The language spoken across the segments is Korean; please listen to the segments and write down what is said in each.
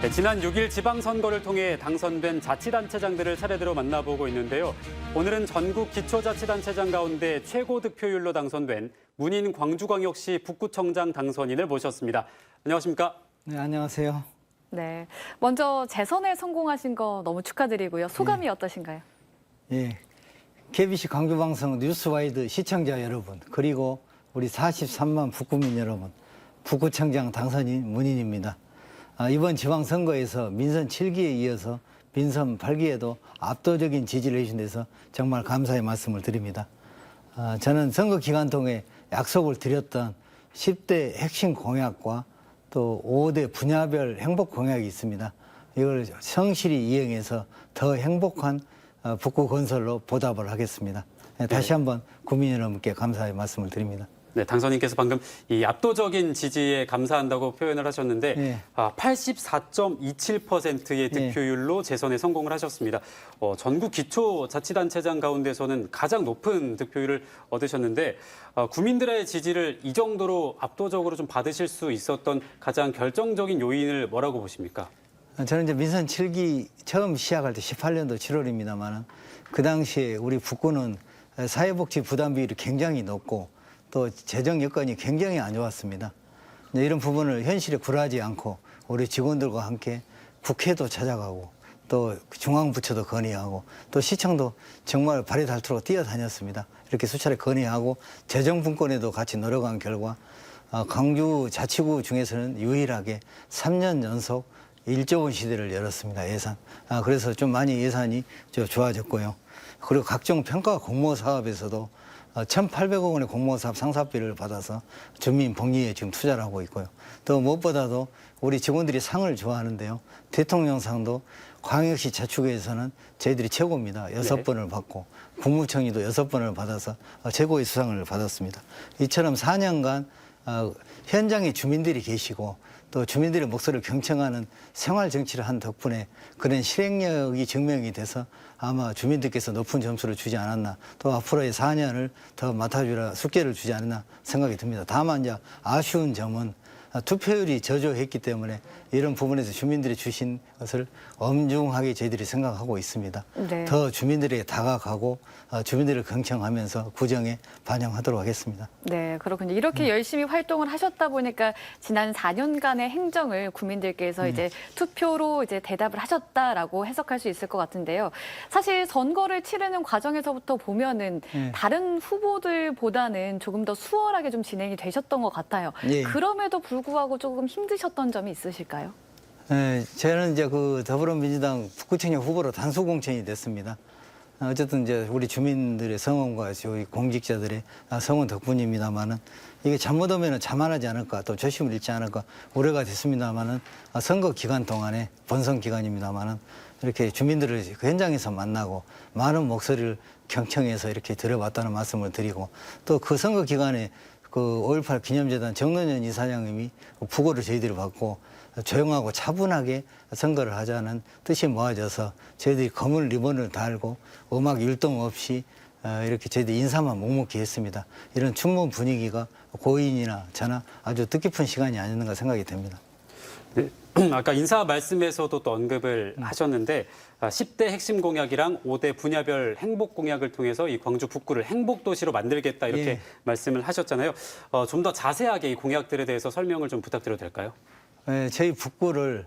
네, 지난 6일 지방선거를 통해 당선된 자치단체장들을 차례대로 만나보고 있는데요. 오늘은 전국 기초자치단체장 가운데 최고 득표율로 당선된 문인 광주광역시 북구청장 당선인을 모셨습니다. 안녕하십니까? 네, 안녕하세요. 네, 먼저 재선에 성공하신 거 너무 축하드리고요. 소감이 어떠신가요? 예, KBC 광주방송 뉴스와이드 시청자 여러분, 그리고 우리 43만 북구민 여러분, 북구청장 당선인 문인입니다. 이번 지방선거에서 민선 7기에 이어서 민선 8기에도 압도적인 지지를 해주신 데서 정말 감사의 말씀을 드립니다. 저는 선거 기간 동안 약속을 드렸던 10대 핵심 공약과 또 5대 분야별 행복 공약이 있습니다. 이걸 성실히 이행해서 더 행복한 북구 건설로 보답을 하겠습니다. 다시 한번 국민 여러분께 감사의 말씀을 드립니다. 네, 당선인께서 방금 이 압도적인 지지에 감사한다고 표현을 하셨는데 네. 84.27%의 득표율로 재선에 성공을 하셨습니다. 전국 기초자치단체장 가운데서는 가장 높은 득표율을 얻으셨는데 구민들의 지지를 이 정도로 압도적으로 좀 받으실 수 있었던 가장 결정적인 요인을 뭐라고 보십니까? 저는 이제 민선 7기 처음 시작할 때 18년도 7월입니다만 그 당시에 우리 북구는 사회복지 부담 비율이 굉장히 높고 또 재정 여건이 굉장히 안 좋았습니다. 이런 부분을 현실에 굴하지 않고 우리 직원들과 함께 국회도 찾아가고 또 중앙부처도 건의하고 또 시청도 정말 발이 닳도록 뛰어다녔습니다. 이렇게 수차례 건의하고 재정 분권에도 같이 노력한 결과 광주 자치구 중에서는 유일하게 3년 연속 1조 원 시대를 열었습니다. 예산. 그래서 좀 많이 예산이 좋아졌고요. 그리고 각종 평가 공모 사업에서도 1,800억 원의 공모 사업 상사비를 받아서 주민 복리에 지금 투자를 하고 있고요. 또 무엇보다도 우리 직원들이 상을 좋아하는데요. 대통령상도 광역시 자치구에서는 저희들이 최고입니다. 6번을 받고 국무총리도 6번을 받아서 최고의 수상을 받았습니다. 이처럼 4년간 현장에 주민들이 계시고 또 주민들의 목소리를 경청하는 생활 정치를 한 덕분에 그런 실행력이 증명이 돼서 아마 주민들께서 높은 점수를 주지 않았나, 또 앞으로의 4년을 더 맡아주라 숙제를 주지 않았나 생각이 듭니다. 다만 이제 아쉬운 점은 투표율이 저조했기 때문에 이런 부분에서 주민들이 주신 것을 엄중하게 저희들이 생각하고 있습니다. 네. 더 주민들에게 다가가고 주민들을 경청하면서 구정에 반영하도록 하겠습니다. 네, 그렇군요. 이렇게 열심히 활동을 하셨다 보니까 지난 4년간의 행정을 국민들께서 이제 투표로 이제 대답을 하셨다라고 해석할 수 있을 것 같은데요. 사실 선거를 치르는 과정에서부터 보면은 다른 후보들보다는 조금 더 수월하게 좀 진행이 되셨던 것 같아요. 예. 그럼에도 불구하고 조금 힘드셨던 점이 있으실까요? 네, 저는 이제 그 더불어민주당 북구청장 후보로 단수 공천이 됐습니다. 어쨌든 이제 우리 주민들의 성원과 저희 공직자들의 성원 덕분입니다만은 이게 잘못하면 자만하지 않을까 또 조심을 잃지 않을까 우려가 됐습니다만은 선거 기간 동안에 본선 기간입니다만은 이렇게 주민들을 그 현장에서 만나고 많은 목소리를 경청해서 이렇게 들어봤다는 말씀을 드리고 또 그 선거 기간에 그 5.18 기념재단 정론현 이사장님이 부고를 저희들이 받고 조용하고 차분하게 선거를 하자는 뜻이 모아져서 저희들이 검은 리본을 달고 음악 율동 없이 이렇게 저희들이 인사만 묵묵히 했습니다. 이런 춘문 분위기가 고인이나 저나 아주 뜻깊은 시간이 아니었는가 생각이 됩니다. 네, 아까 인사 말씀에서도 또 언급을 하셨는데 10대 핵심 공약이랑 5대 분야별 행복 공약을 통해서 이 광주 북구를 행복도시로 만들겠다 이렇게 말씀을 하셨잖아요. 좀 더 자세하게 이 공약들에 대해서 설명을 좀 부탁드려도 될까요? 네, 저희 북구를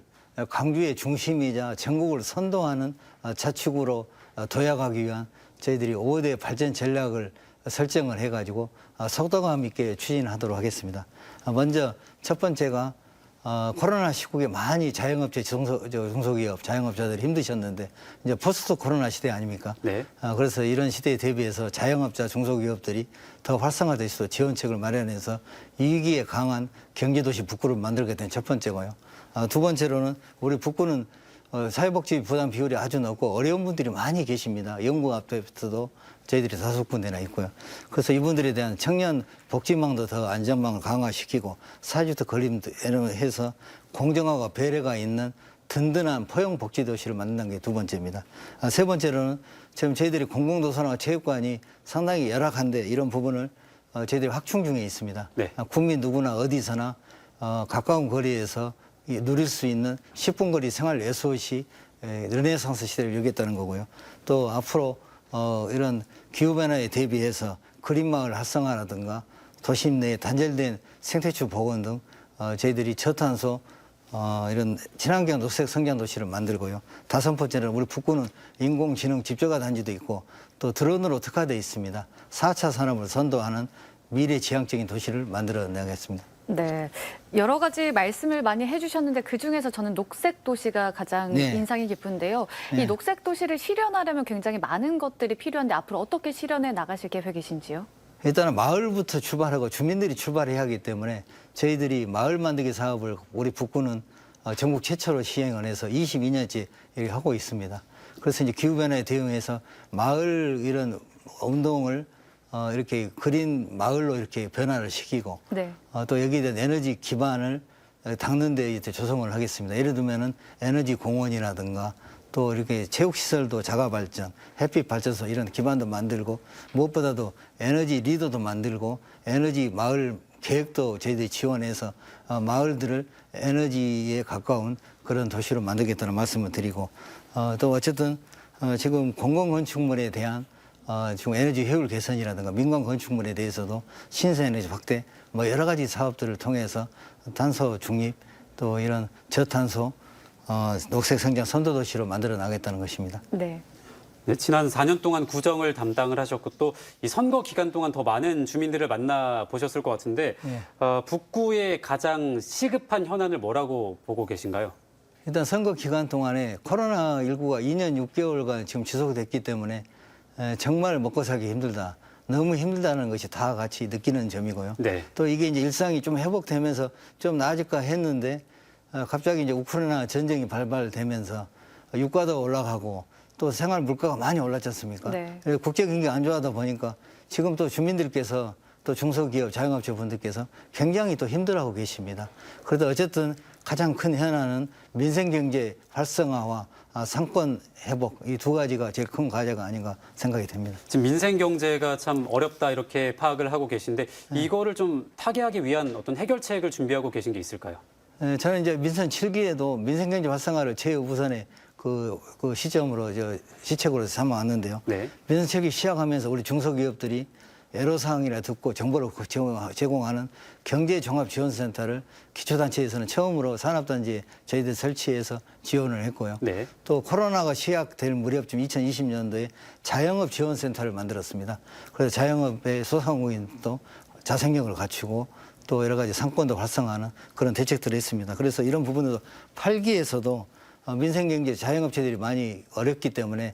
광주의 중심이자 전국을 선도하는 자치구로 도약하기 위한 저희들이 5대 발전 전략을 설정을 해가지고 속도감 있게 추진하도록 하겠습니다. 먼저 첫 번째가 코로나 시국에 많이 자영업체, 중소기업, 자영업자들이 힘드셨는데 이제 포스트 코로나 시대 아닙니까? 네. 그래서 이런 시대에 대비해서 자영업자, 중소기업들이 더 활성화될 수 있도록 지원책을 마련해서 위기에 강한 경제도시 북구를 만들게 된 첫 번째고요. 두 번째로는 우리 북구는 사회복지 부담 비율이 아주 높고 어려운 분들이 많이 계십니다. 영구 앞에서도 저희들이 5군데나 있고요. 그래서 이분들에 대한 청년 복지망도 더 안전망을 강화시키고 사회주택 건립해서 공정화와 배려가 있는 든든한 포용 복지도시를 만드는 게 두 번째입니다. 세 번째로는 지금 저희들이 공공도서나 체육관이 상당히 열악한데 이런 부분을 저희들이 확충 중에 있습니다. 네. 국민 누구나 어디서나 가까운 거리에서 누릴 수 있는 10분 거리 생활 SOC 르네상스 시대를 열겠다는 거고요. 또 앞으로 이런 기후변화에 대비해서 그린마을 활성화라든가 도심 내에 단절된 생태축 복원 등 저희들이 저탄소 이런 친환경 녹색 성장 도시를 만들고요. 다섯 번째는 우리 북구는 인공지능 집적화 단지도 있고 또 드론으로 특화되어 있습니다. 4차 산업을 선도하는 미래 지향적인 도시를 만들어 내겠습니다. 네, 여러 가지 말씀을 많이 해주셨는데 그중에서 저는 녹색 도시가 가장 네. 인상이 깊은데요. 네. 이 녹색 도시를 실현하려면 굉장히 많은 것들이 필요한데 앞으로 어떻게 실현해 나가실 계획이신지요? 일단은 마을부터 출발하고 주민들이 출발해야 하기 때문에 저희들이 마을 만들기 사업을 우리 북구는 전국 최초로 시행을 해서 22년째 이렇게 하고 있습니다. 그래서 이제 기후변화에 대응해서 마을 이런 운동을 이렇게 그린 마을로 이렇게 변화를 시키고 네. 또 여기에 대한 에너지 기반을 닦는 데 조성을 하겠습니다. 예를 들면은 에너지 공원이라든가 또 이렇게 체육시설도 자가발전, 햇빛 발전소 이런 기반도 만들고 무엇보다도 에너지 리더도 만들고 에너지 마을 계획도 저희들이 지원해서 마을들을 에너지에 가까운 그런 도시로 만들겠다는 말씀을 드리고 또 어쨌든 지금 공공건축물에 대한 지금 에너지 효율 개선이라든가 민간 건축물에 대해서도 신생에너지 확대 뭐 여러 가지 사업들을 통해서 탄소 중립 또 이런 저탄소 녹색 성장 선도 도시로 만들어 나가겠다는 것입니다. 네. 네, 지난 4년 동안 구정을 담당을 하셨고 또 이 선거 기간 동안 더 많은 주민들을 만나 보셨을 것 같은데 네. 북구의 가장 시급한 현안을 뭐라고 보고 계신가요? 일단 선거 기간 동안에 코로나19가 2년 6개월간 지금 지속됐기 때문에 정말 먹고 살기 힘들다. 너무 힘들다는 것이 다 같이 느끼는 점이고요. 네. 또 이게 이제 일상이 좀 회복되면서 좀 나아질까 했는데 갑자기 이제 우크라이나 전쟁이 발발되면서 유가도 올라가고 또 생활 물가가 많이 올랐지 않습니까? 네. 그래서 국제 경기가 안 좋아하다 보니까 지금 또 주민들께서 또 중소기업 자영업자 분들께서 굉장히 또 힘들어하고 계십니다. 그래도 어쨌든 가장 큰 현안은 민생경제 활성화와 상권 회복 이 두 가지가 제일 큰 과제가 아닌가 생각이 됩니다. 지금 민생 경제가 참 어렵다 이렇게 파악을 하고 계신데 이거를 좀 타개하기 위한 어떤 해결책을 준비하고 계신 게 있을까요? 저는 이제 민선 7기에도 민생경제 활성화를 최우선의 그 시점으로 시책으로 삼아왔는데요. 네. 민선 7기 시작하면서 우리 중소기업들이 애로사항이라 듣고 정보를 제공하는 경제종합지원센터를 기초단체에서는 처음으로 산업단지에 저희들 설치해서 지원을 했고요. 네. 또 코로나가 시작될 무렵쯤 2020년도에 자영업 지원센터를 만들었습니다. 그래서 자영업의 소상공인도 자생력을 갖추고 또 여러 가지 상권도 활성화하는 그런 대책들을 했습니다. 그래서 이런 부분에서 8기에서도 민생경제 자영업체들이 많이 어렵기 때문에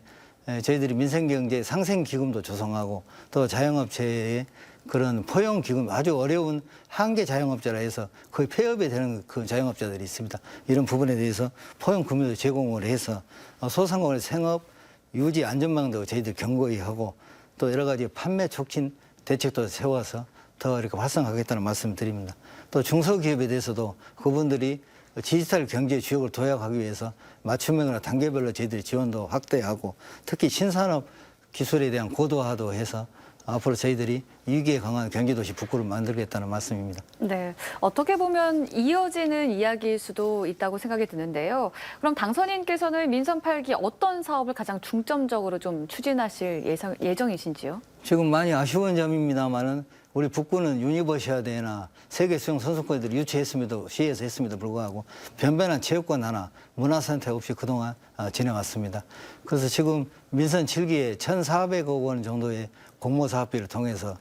저희들이 민생경제 상생기금도 조성하고 또 자영업체의 그런 포용기금 아주 어려운 한계 자영업자라 해서 거의 폐업이 되는 그 자영업자들이 있습니다. 이런 부분에 대해서 포용금융도 제공을 해서 소상공인 생업 유지 안전망도 저희들 견고히 하고 또 여러 가지 판매 촉진 대책도 세워서 더 이렇게 활성화하겠다는 말씀을 드립니다. 또 중소기업에 대해서도 그분들이 디지털 경제 주역을 도약하기 위해서 맞춤형이나 단계별로 저희들이 지원도 확대하고 특히 신산업 기술에 대한 고도화도 해서 앞으로 저희들이 위기에 강한 경제도시 북구를 만들겠다는 말씀입니다. 네, 어떻게 보면 이어지는 이야기일 수도 있다고 생각이 드는데요. 그럼 당선인께서는 민선 8기 어떤 사업을 가장 중점적으로 좀 추진하실 예정이신지요? 지금 많이 아쉬운 점입니다만은 우리 북구는 유니버시아대나 세계 수영 선수권들을 유치했음에도 시에서 했음에도 불구하고 변변한 체육관 하나 문화센터 없이 그동안 지내왔습니다. 그래서 지금 민선 7기에 1,400억 원 정도의 공모 사업비를 통해서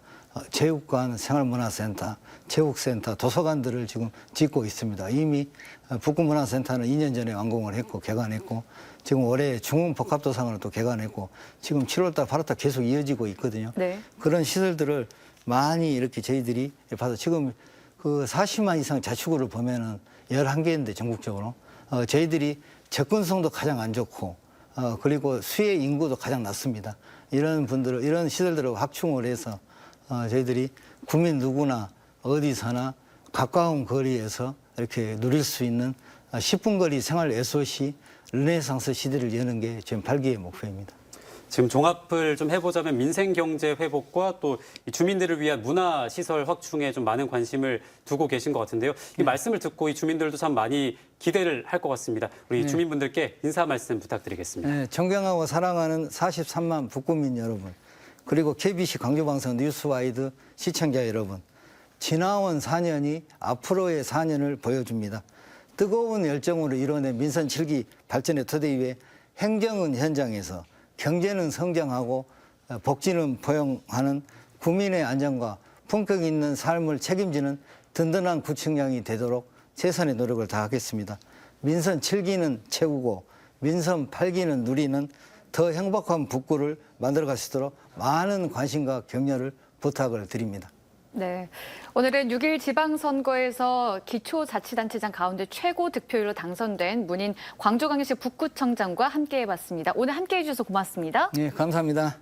체육관, 생활문화센터, 체육센터, 도서관들을 지금 짓고 있습니다. 이미 북구문화센터는 2년 전에 완공을 했고 개관했고 지금 올해 중흥복합도상을 또 개관했고 지금 7월달, 8월달 계속 이어지고 있거든요. 네. 그런 시설들을 많이 이렇게 저희들이 봐서 지금 그 40만 이상 자치구를 보면은 11개인데 전국적으로 저희들이 접근성도 가장 안 좋고 그리고 수혜 인구도 가장 낮습니다. 이런 분들을 이런 시설들을 확충을 해서 저희들이 국민 누구나 어디서나 가까운 거리에서 이렇게 누릴 수 있는 10분 거리 생활 SOC 르네상스 시대를 여는 게 지금 8기의 목표입니다. 지금 종합을 좀 해보자면 민생 경제 회복과 또 이 주민들을 위한 문화 시설 확충에 좀 많은 관심을 두고 계신 것 같은데요. 이 말씀을 듣고 이 주민들도 참 많이 기대를 할 것 같습니다. 우리 주민분들께 인사 말씀 부탁드리겠습니다. 네, 존경하고 사랑하는 43만 북구민 여러분, 그리고 KBC 광주방송 뉴스와이드 시청자 여러분, 지나온 4년이 앞으로의 4년을 보여줍니다. 뜨거운 열정으로 이뤄낸 민선 7기 발전의 토대 위에 행정은 현장에서, 경제는 성장하고 복지는 포용하는 국민의 안전과 품격 있는 삶을 책임지는 든든한 구청장이 되도록 최선의 노력을 다하겠습니다. 민선 7기는 채우고 민선 8기는 누리는 더 행복한 북구를 만들어갈 수 있도록 많은 관심과 격려를 부탁을 드립니다. 네. 오늘은 6일 지방선거에서 기초자치단체장 가운데 최고 득표율로 당선된 문인 광주광역시 북구청장과 함께 해봤습니다. 오늘 함께 해주셔서 고맙습니다. 네, 감사합니다.